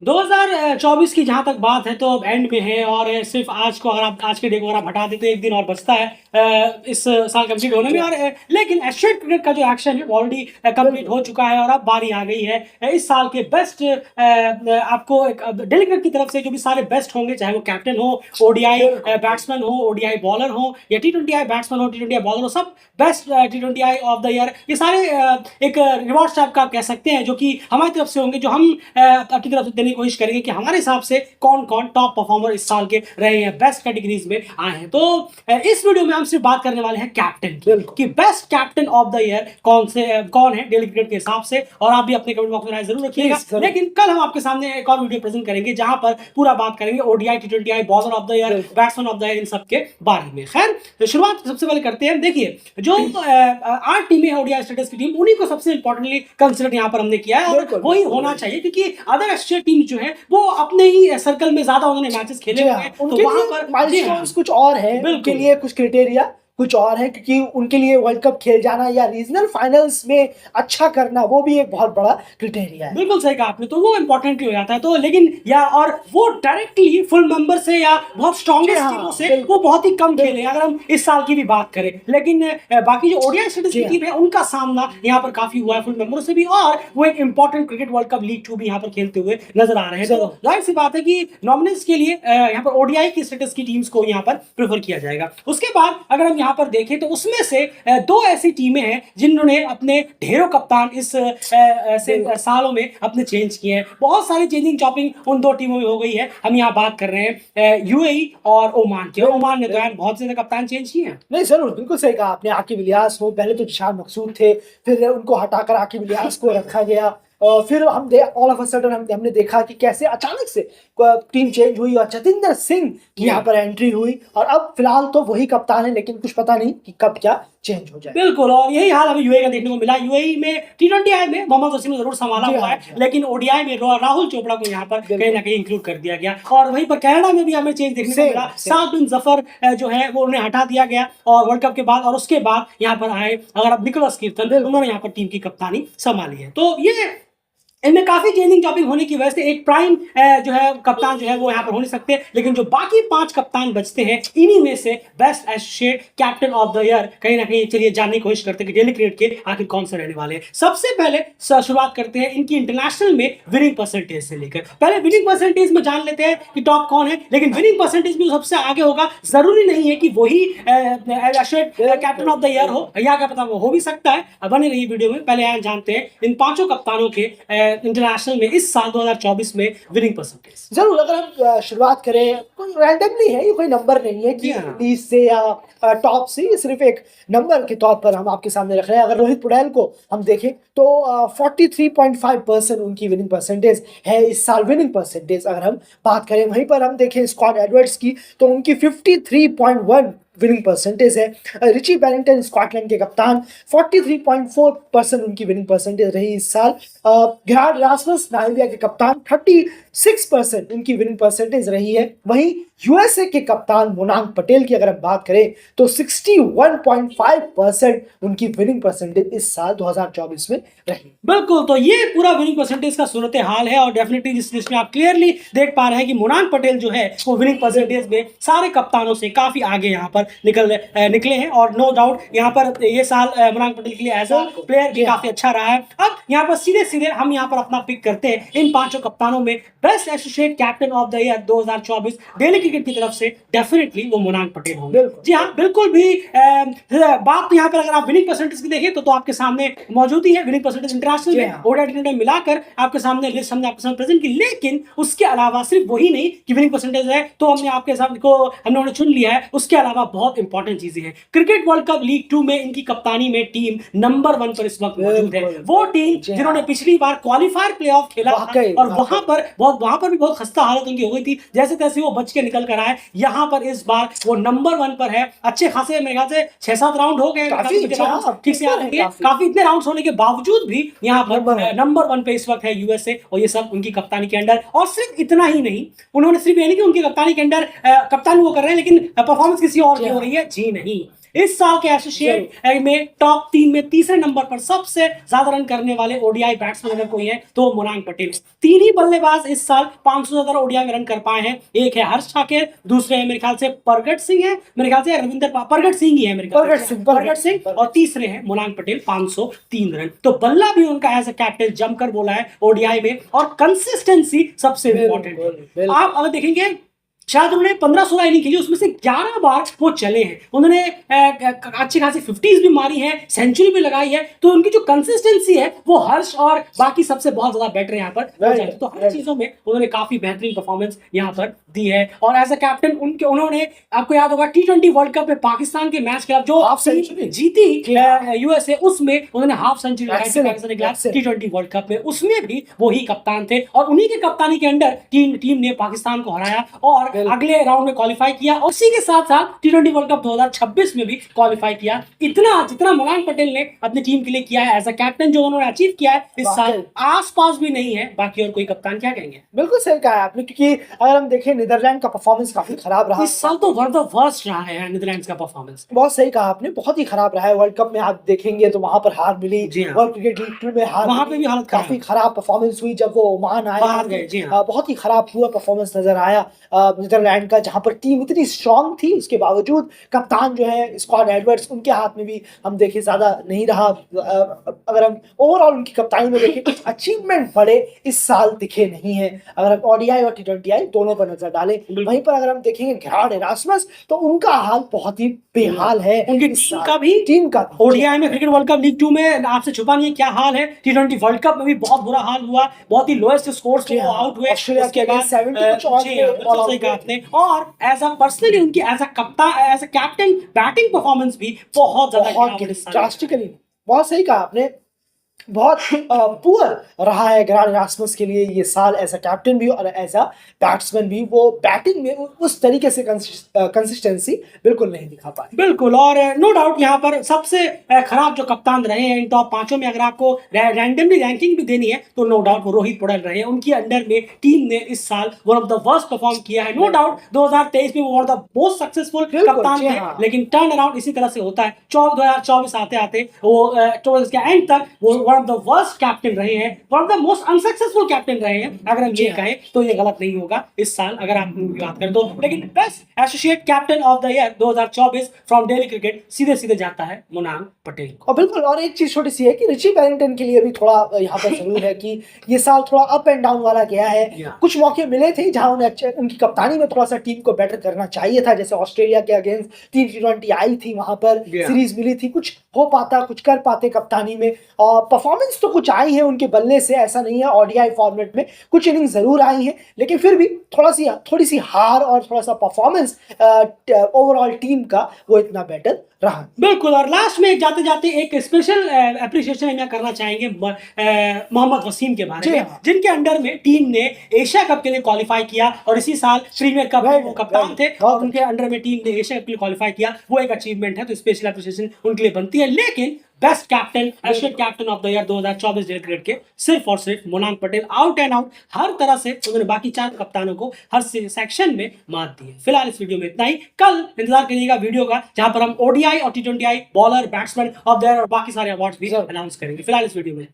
2024 की जहाँ तक बात है तो अब एंड में है और सिर्फ आज को अगर आप आज के डे को अगर आप हटा दें तो 1 दिन और बचता है इस साल कंप्लीट होने में और लेकिन एशियन क्रिकेट का जो एक्शन है वो ऑलरेडी कंप्लीट हो चुका है और अब बारी आ गई है इस साल के बेस्ट आपको एक दिल्ली क्रिकेट की तरफ से जो भी सारे बेस्ट होंगे, चाहे वो कैप्टन हो, ओडीआई बैट्समैन हो, ओडीआई बॉलर हो या टी20 बैट्समैन हो, टी20 बॉलर हो, सब best T20 of the year, ये सारे एक रिवॉर्ड टाइप का आप कह सकते हैं जो कि हमारी तरफ से होंगे, जो हम अपनी तरफ से देने की कोशिश करेंगे कि हमारे हिसाब से कौन कौन टॉप परफॉर्मर इस साल के रहे हैं, बेस्ट कैटेगरीज में आए हैं। तो इस वीडियो में हम सिर्फ बात करने वाले हैं कैप्टन की कि best captain of the year कौन है डेली क्रिकेट के हिसाब से, और आप भी अपने कमेंट बॉक्स में राय जरूर रखिएगा। लेकिन कल हम आपके सामने एक और वीडियो प्रेजेंट करेंगे जहां पर पूरा बात करेंगे ओडीआई, टी20, bowler of the year, batsman of the year, इन सब के बारे में। खैर, तो शुरुआत सबसे पहले करते हैं। देखिए, जो 8 टीमें हैं ओडीआई स्टेटस की टीम, उन्हीं को सबसे इंपॉर्टेंटली कंसिडर यहाँ पर हमने किया है और वही होना चाहिए क्योंकि अदर एशिया टीम जो है वो अपने ही सर्कल में ज्यादा उन्होंने मैचेस खेले हुए हैं, तो वहां पर माइलस्टोन्स कुछ और है, उनके लिए कुछ क्राइटेरिया कुछ और है, क्योंकि उनके लिए वर्ल्ड कप खेल जाना या रीजनल फाइनल्स में अच्छा करना वो भी एक बहुत बड़ा क्राइटेरिया है। बिल्कुल सही कहा आपने, तो वो इंपॉर्टेंट हो जाता है। तो लेकिन या और वो डायरेक्टली फुल मेंबर से या बहुत स्ट्रॉन्गेस्ट टीमों से वो बहुत ही कम खेले अगर हम इस साल की भी बात करें। लेकिन बाकी जो ओडीआई स्टेटस की टीम है उनका सामना यहाँ पर काफी हुआ है फुल मेंबरों से भी, और वो एक important cricket world cup league 2 भी यहाँ पर खेलते हुए नजर आ रहे हैं। तो जाहिर सी बात है कि नॉमिनेट्स के लिए यहाँ पर ओडीआई की स्टेटस की टीम्स को यहाँ पर प्रेफर किया जाएगा। उसके बाद अगर हम यहाँ पर देखें तो उसमें से 2 ऐसी टीमें हैं जिन्होंने अपने ढेरों कप्तान इस सालों में अपने चेंज किए हैं। बहुत सारी चेंजिंग चॉपिंग उन 2 टीमों में हो गई है। हम यहाँ बात कर रहे हैं यूएई और ओमान की। ओमान ने तो यार बहुत से कप्तान चेंज किए हैं। नहीं, जरूर, बिल्कुल सही कहा आपने। आकिब इलियास हो, पहले तो जिशान मकसूद थे, फिर उनको हटाकर आकिब इलियास को रखा गया, फिर ऑल ऑफ अ सडन हमने देखा कि कैसे अचानक से टीम चेंज हुई और जतिंदर सिंह की यहाँ पर एंट्री हुई, और अब फिलहाल तो वही कप्तान है, लेकिन कुछ पता नहीं कि कब क्या चेंज हो जाए। बिल्कुल, और यही हाल अभी यूएई का देखने को मिला। यूएई में टी20 में मोहम्मद वसीम ने जरूर संभाला हुआ है, लेकिन ओडीआई में राहुल चोपड़ा को यहाँ पर कहीं ना कहीं इंक्लूड कर दिया गया। और वहीं पर कनाडा में भी हमें चेंज देखने को मिला। साद बिन जफर जो है वो उन्हें हटा दिया गया और वर्ल्ड कप के बाद, और उसके बाद यहाँ पर आए अगर अब निकोलस कीर्तन, उन्होंने यहाँ पर टीम की कप्तानी संभाली है। तो ये इनमें काफी चेंजिंग टॉपिक होने की वजह से एक प्राइम जो है कप्तान जो है वो यहाँ पर हो नहीं सकते, लेकिन जो बाकी 5 कप्तान बचते हैं इन्हीं में से best associate captain of the year कहीं ना कहीं चलिए जानने की कोशिश करते हैं कि डेली क्रिकेट के आखिर कौन से रहने वाले हैं। सबसे पहले शुरुआत करते हैं इनकी इंटरनेशनल में विनिंग परसेंटेज से लेकर। पहले विनिंग परसेंटेज में जान लेते हैं कि टॉप कौन है, लेकिन विनिंग परसेंटेज में सबसे आगे होगा जरूरी नहीं है कि वही associate captain of the year हो, या क्या पता वो हो भी सकता है। बने रहिए वीडियो में। पहले जानते हैं इन 5 कप्तानों के इंटरनेशनल में इस साल 2024 में विनिंग परसेंटेज। जरूर, अगर हम शुरुआत करें, कोई रैंडमली है, ये कोई नंबर नहीं है कि 20 से या टॉप से, ये सिर्फ एक नंबर के तौर पर हम आपके सामने रख रहे हैं। अगर रोहित पटेल को हम देखें तो 43.5% उनकी विनिंग परसेंटेज है इस साल। विनिंग परसेंटेज अगर हम बात करें, वहीं पर हम देखें स्कॉट एडवर्ड्स की तो उनकी 53.1 विनिंग परसेंटेज है। रिची बैरिंगटन स्कॉटलैंड के कप्तान, 43.4% उनकी विनिंग परसेंटेज रही इस साल। गेरार्ड रासमस नाइजीरिया के कप्तान, 36% उनकी विनिंग परसेंटेज रही है। वहीं यूएसए के कप्तान मोनांग पटेल की अगर हम बात करें तो 61.5% उनकी विनिंग परसेंटेज इस साल 2024 में रही। बिल्कुल, तो ये पूरा विनिंग परसेंटेज का सूरत हाल है, और डेफिनेटली जिस लिस्ट में आप क्लियरली देख पा रहे हैं कि मोनांग पटेल जो है वो विनिंग परसेंटेज में सारे कप्तानों से काफी आगे यहाँ पर निकले हैं, और नो डाउट यहाँ पर ये साल मोनांग पटेल के लिए एज अ प्लेयर भी काफी अच्छा रहा है। अब यहाँ पर सीधे सीधे हम यहाँ पर अपना पिक करते हैं इन 5 कप्तानों में best associate captain of the year 2024 daily cricket की तरफ से डेफिनेटली वो मोनांग पटेल होंगे। जी हाँ, बिल्कुल भी बात तो यहाँ पर अगर आप विनिंग परसेंटेज की देखें तो आपके सामने मौजूद ही है। विनिंग परसेंटेज इंटरनेशनल में ओडीआई टी20 मिलाकर आपके सामने लिस्ट हमने आपके सामने प्रेजेंट की, लेकिन उसके अलावा सिर्फ वही नहीं कि विनिंग परसेंटेज है तो हमने आपके सामने को हमने चुन लिया है, उसके अलावा बहुत इंपॉर्टेंट चीजें हैं। क्रिकेट वर्ल्ड कप लीग 2 में इनकी कप्तानी में टीम नंबर 1 पर इस वक्त मौजूद है। वो टीम जिन्होंने पिछली बार क्वालिफायर प्लेऑफ खेला और वहां पर भी बहुत खस्ता हालत उनकी हो गई थी, जैसे तैसे वो बच के निकल कर आए। यहाँ पर इस बार वो नंबर 1 पर है। अच्छे खासे मेरे ख्याल से 6-7 राउंड हो गए, ठीक से काफी इतने राउंड्स होने के बावजूद भी यहाँ पर नंबर 1 पे इस वक्त है यूएसए, और ये सब उनकी कप्तानी के अंडर। और सिर्फ इतना ही नहीं, उन्होंने सिर्फ ये नहीं कि उनकी कप्तानी के अंडर कप्तान वो कर रहे हैं, लेकिन परफॉर्मेंस किसी और की हो रही है, जी नहीं, इस साल के एसोसिएट में टॉप 3 में तीसरे नंबर पर सबसे ज्यादा रन करने वाले ओडीआई बैट्समैन अगर कोई है तो मोनांग पटेल। 3 ही बल्लेबाज इस साल 500 से ज्यादा ओडीआई में रन कर पाए हैं। एक है हर्ष ठाकुर, दूसरे है मेरे ख्याल से प्रगट सिंह है, मेरे ख्याल से प्रगट सिंह ही है मेरे ख्याल से, प्रगट सिंह, और तीसरे है मोनांग पटेल 503 रन। तो बल्ला भी उनका एज अ कैप्टन जमकर बोला है ओडीआई में, और कंसिस्टेंसी सबसे इंपॉर्टेंट है। आप अगर देखेंगे शायद उन्होंने 15-16 इनिंग खेली, उसमें से 11 बार वो चले हैं, उन्होंने अच्छी खासी 50s भी मारी है, सेंचुरी भी लगाई है। तो उनकी जो कंसिस्टेंसी है वो हर्ष और बाकी सबसे बहुत ज्यादा बेटर यहाँ पर, तो हर चीजों में उन्होंने काफी बेहतरीन परफॉर्मेंस यहाँ पर दी है। और एज अ कैप्टन उन्होंने, आपको याद होगा T20 वर्ल्ड कप में पाकिस्तान के मैच के खिलाफ जो हाफ सेंचुरी जीती यूएसए, उसमें उन्होंने हाफ सेंचुरी लगाई T20 वर्ल्ड कप में, उसमें भी वही कप्तान थे और उन्हीं के कप्तानी के अंडर टीम ने पाकिस्तान को हराया और अगले राउंड में क्वालिफाई किया, और उसी के साथ साथ T20 वर्ल्ड कप 2026 में भी क्वालिफाई किया। इतना जितना मोनांग पटेल ने अपनी टीम के लिए किया है एज अ कैप्टन, जो उन्होंने अचीव किया है इस साल, आसपास भी नहीं है बाकी और कोई कप्तान। क्या कहेंगे? बिल्कुल सही कहा आपने, क्योंकि अगर हम देखें नीदरलैंड का परफॉर्मेंस काफी खराब रहा इस साल, तो वन ऑफ द वर्स्ट रहा है नीदरलैंड्स का परफॉर्मेंस। बहुत सही कहा आपने, बहुत ही खराब रहा है। वर्ल्ड कप में आप देखेंगे तो वहां पर हार मिली, वर्ल्ड क्रिकेट लीग में हार, वहां पे भी हालत काफी खराब परफॉर्मेंस हुई जब वो ओमान आए, बहुत ही खराब हुआ परफॉर्मेंस नजर आया नीदरलैंड का, जहां पर टीम इतनी स्ट्रांग थी उसके बावजूद कप्तान जो है स्कॉट एडवर्ड्स, उनके हाथ में भी हम देखें ज्यादा नहीं रहा। अगर हम ओवरऑल उनकी कप्तानी में देखें कुछ अचीवमेंट बड़े इस साल दिखे नहीं है। अगर हम ओडीआई और T20 दोनों पर नजर डालें, वहीं पर अगर हम देखेंगे गेरार्ड एरास्मस, तो उनका हाल बहुत ही बेहाल है। उनकी टीम का ओडीआई में, क्रिकेट वर्ल्ड कप लीग 2 में आपसे छुपा नहीं है क्या हाल है। T20 वर्ल्ड कप में भी बहुत बुरा हाल हुआ, बहुत ही लोएस्ट स्कोर्स पे आउट हुए ऑस्ट्रेलिया के अगेंस्ट 70 कुछ और एज अ पर्सनली उनकी एज अ कप्तान, as a captain batting performance भी बहुत ज्यादा ड्रास्टिकली, बहुत सही कहा आपने, बहुत पुअर रहा है गेरार्ड एरास्मस के लिए ये साल, एज अ कैप्टन भी और एज अ बैट्समैन भी। वो बैटिंग में उस तरीके से कंसिस्टेंसी बिल्कुल नहीं दिखा पाए। बिल्कुल, और नो डाउट यहाँ पर सबसे खराब जो कप्तान रहे हैं इन टॉप 5 में, अगर आपको रैंडमली रैंकिंग भी देनी है तो नो डाउट वो रोहित पटेल रहे हैं। उनकी अंडर में टीम ने इस साल one of the worst perform किया है। नो डाउट 2023 में वो one of the most successful कप्तान थे, लेकिन टर्न अराउंड इसी तरह से होता है। 2024 आते आते वो 24 के एंड तक वो one of the worst captain रहे हैं, one of the most unsuccessful captain रहे हैं। अगर हम ये कहें तो ये गलत नहीं होगा इस साल अगर आप बात करें तो। लेकिन best associate captain of the year 2024 from daily cricket सीधे सीधे जाता है मोनांग पटेल को। और बिल्कुल, और एक चीज छोटी सी है कि रिची बैरिंगटन के लिए भी थोड़ा यहाँ पर जरूर है कि ये साल थोड़ा अप एंड डाउन वाला गया है। कुछ मौके मिले थे जहां उन्हें उनकी कप्तानी में थोड़ा सा टीम को बेटर करना चाहिए था, जैसे ऑस्ट्रेलिया के अगेंस्ट 3 T20 आई थी, वहां पर सीरीज मिली थी, कुछ हो पाता, कुछ कर पाते कप्तानी में। और परफॉर्मेंस तो कुछ आई है उनके बल्ले से, ऐसा नहीं है। ओडीआई फॉर्मेट में कुछ इनिंग जरूर आई है, लेकिन फिर भी थोड़ी सी हार और थोड़ा सा परफॉर्मेंस ओवरऑल टीम का वो इतना बेटर रहा। बिल्कुल, और लास्ट में जाते जाते एक स्पेशल एप्रिसिएशन हम करना चाहेंगे मोहम्मद वसीम के बारे में, जिनके अंडर में टीम ने एशिया कप के लिए क्वालिफाई किया और इसी साल प्रीमियर कप में वो कप्तान थे और उनके अंडर में टीम ने एशिया कप के लिए क्वालिफाई किया। वो एक अचीवमेंट है, तो स्पेशल एप्रिसिएशन उनके लिए बनती है। लेकिन best captain, Asian captain of the year 2024 daily cricket के सिर्फ और सिर्फ Monank Patel, out and out हर तरह से उन्होंने बाकी 4 कप्तानों को हर सेक्शन में मात दी है। फिलहाल इस वीडियो में इतना ही, कल इंतजार करिएगा वीडियो का जहां पर हम ओडीआई और T20 bowler, batsman of the year और बाकी सारे अवार्ड्स भी अनाउंस करेंगे। फिलहाल इस वीडियो में